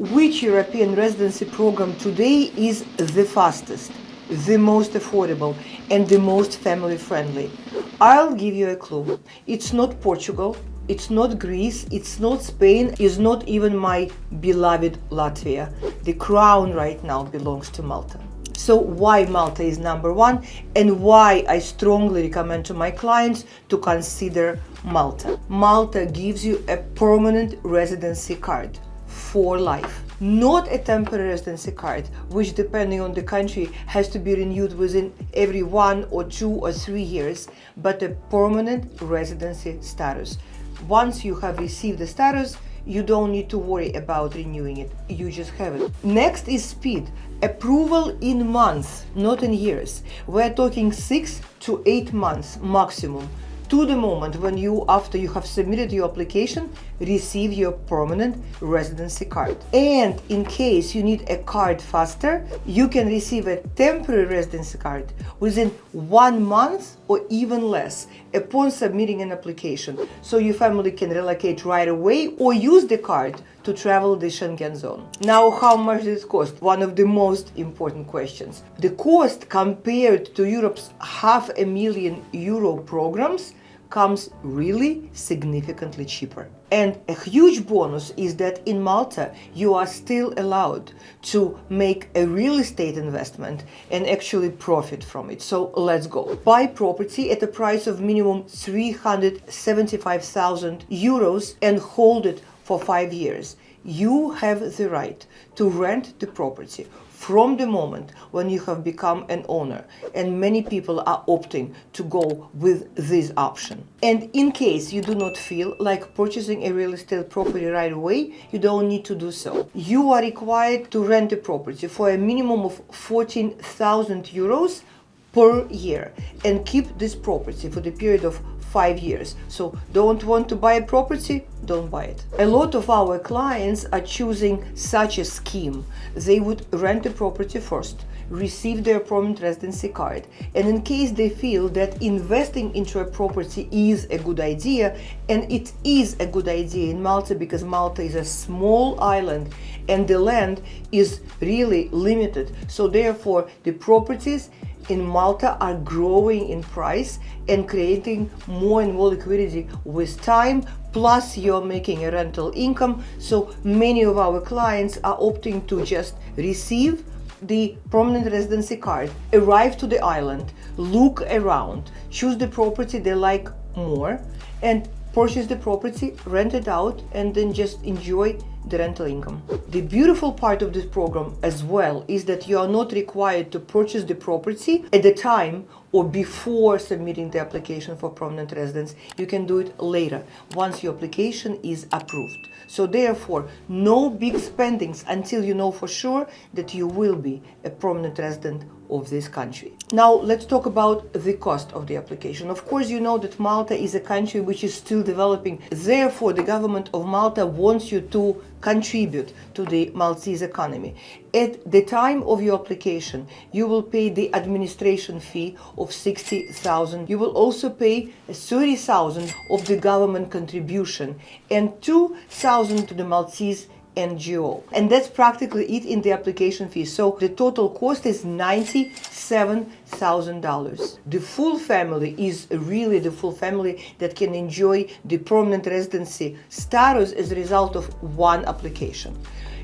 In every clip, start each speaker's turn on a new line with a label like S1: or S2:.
S1: Which European residency program today is the fastest, the most affordable, and the most family-friendly? I'll give you a clue. It's not Portugal, it's not Greece, it's not Spain, it's not even my beloved Latvia. The crown right now belongs to Malta. So why Malta is number one and why I strongly recommend to my clients to consider Malta. Malta gives you a permanent residency card for life. Not a temporary residency card, which depending on the country has to be renewed within every 1 or 2 or 3 years, but a permanent residency status. Once you have received the status, you don't need to worry about renewing it, you just have it. Next is speed. Approval in months, not in years. We're talking 6 to 8 months maximum to the moment when you, after you have submitted your application, receive your permanent residency card. And in case you need a card faster, you can receive a temporary residency card within 1 month or even less upon submitting an application. So your family can relocate right away or use the card to travel the Schengen zone. Now, how much does it cost? One of the most important questions. The cost compared to Europe's €500,000 programs comes really significantly cheaper. And a huge bonus is that in Malta, you are still allowed to make a real estate investment and actually profit from it. So let's go. Buy property at a price of minimum €375,000 and hold it for 5 years. You have the right to rent the property from the moment when you have become an owner, and many people are opting to go with this option. And in case you do not feel like purchasing a real estate property right away, you don't need to do so. You are required to rent the property for a minimum of €14,000 per year and keep this property for the period of 5 years. So don't want to buy a property? Don't buy it. A lot of our clients are choosing such a scheme. They would rent the property first, receive their permanent residency card, and in case they feel that investing into a property is a good idea, and it is a good idea in Malta because Malta is a small island and the land is really limited. So therefore the properties in Malta are growing in price and creating more and more liquidity with time, plus you're making a rental income. So many of our clients are opting to just receive the permanent residency card, arrive to the island, look around, choose the property they like more, and purchase the property, rent it out, and then just enjoy the rental income. The beautiful part of this program as well is that you are not required to purchase the property at the time or before submitting the application for permanent residence. You can do it later, once your application is approved. So therefore, no big spendings until you know for sure that you will be a permanent resident of this country. Now let's talk about the cost of the application. Of course, you know that Malta is a country which is still developing. Therefore, the government of Malta wants you to contribute to the Maltese economy. At the time of your application, you will pay the administration fee of €60,000. You will also pay €30,000 of the government contribution and €2,000 to the Maltese NGO. And that's practically it in the application fee. So the total cost is $97,000. The full family is really the full family that can enjoy the permanent residency status as a result of one application.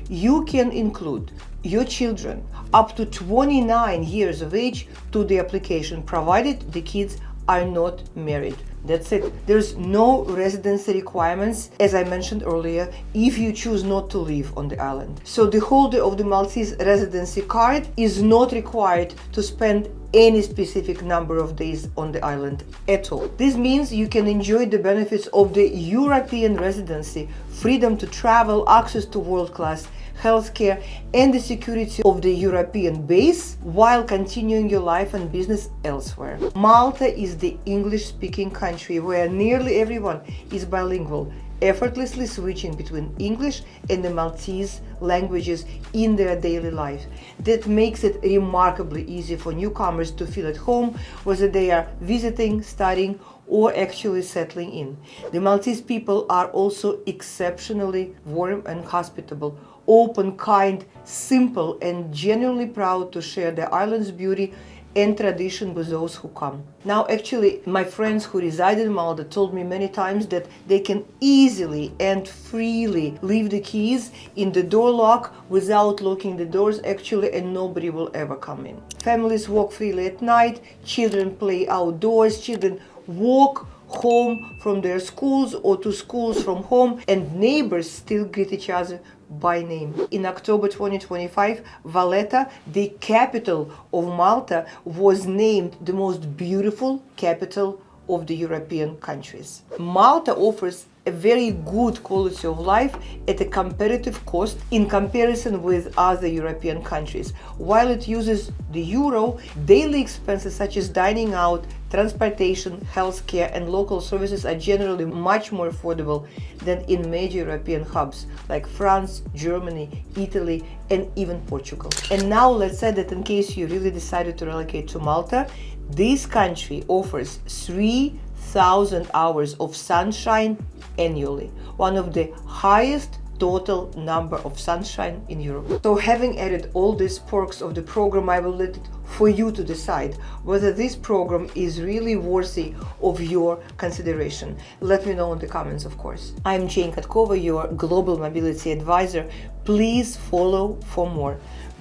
S1: You can include your children up to 29 years of age to the application, provided the kids are not married. That's it. There's no residency requirements, as I mentioned earlier, if you choose not to live on the island. So the holder of the Maltese residency card is not required to spend any specific number of days on the island at all. This means you can enjoy the benefits of the European residency, freedom to travel, access to world-class healthcare, and the security of the European base while continuing your life and business elsewhere. Malta is the English-speaking country where nearly everyone is bilingual, effortlessly switching between English and the Maltese languages in their daily life. That makes it remarkably easy for newcomers to feel at home, whether they are visiting, studying, or actually settling in. The Maltese people are also exceptionally warm and hospitable, open, kind, simple, and genuinely proud to share the island's beauty and tradition with those who come. Now, actually, my friends who reside in Malta told me many times that they can easily and freely leave the keys in the door lock without locking the doors, actually, and nobody will ever come in. Families walk freely at night, children play outdoors, children walk home from their schools or to schools from home, and neighbors still greet each other by name. In October 2025, Valletta, the capital of Malta, was named the most beautiful capital of the European countries. Malta offers a very good quality of life at a competitive cost in comparison with other European countries. While it uses the euro, daily expenses such as dining out, transportation, healthcare, and local services are generally much more affordable than in major European hubs like France, Germany, Italy, and even Portugal. And now let's say that in case you really decided to relocate to Malta, this country offers 3,000 hours of sunshine annually, one of the highest total number of sunshine in Europe. So having added all these perks of the program, I will let it for you to decide whether this program is really worthy of your consideration. Let me know in the comments, of course. I'm Jane Katkova, your global mobility advisor. Please follow for more,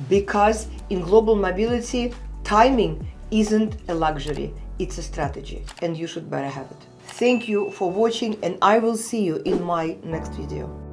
S1: because in global mobility, timing isn't a luxury, it's a strategy, and you should better have it. Thank you for watching, and I will see you in my next video.